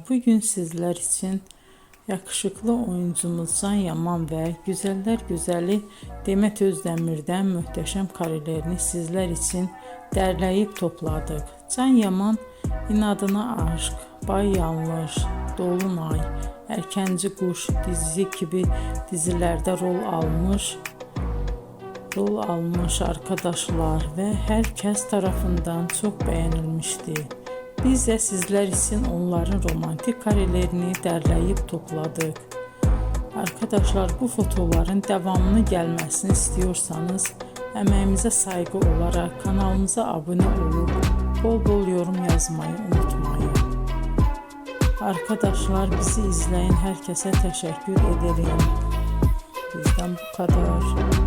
bugün sizler için yakışıklı oyuncumuz Can Yaman ve güzeller güzeli Demet Özdemir'den muhteşem karelerini sizler için derleyip topladık. Can Yaman İnadına Aşk, Bay Yanlış, Dolunay, Erkenci Kuş dizisi gibi dizilerde rol almış arkadaşlar ve herkes tarafından çok beğenilmişti. Biz de sizler için onların romantik karelerini derleyip topladık. Arkadaşlar, bu fotoların devamını gelmesini istiyorsanız emeğimize saygı olarak kanalımıza abone olup bol bol yorum yazmayı unutmayın. Arkadaşlar, bizi izleyen herkese teşekkür ederim. Bizden bu kadar.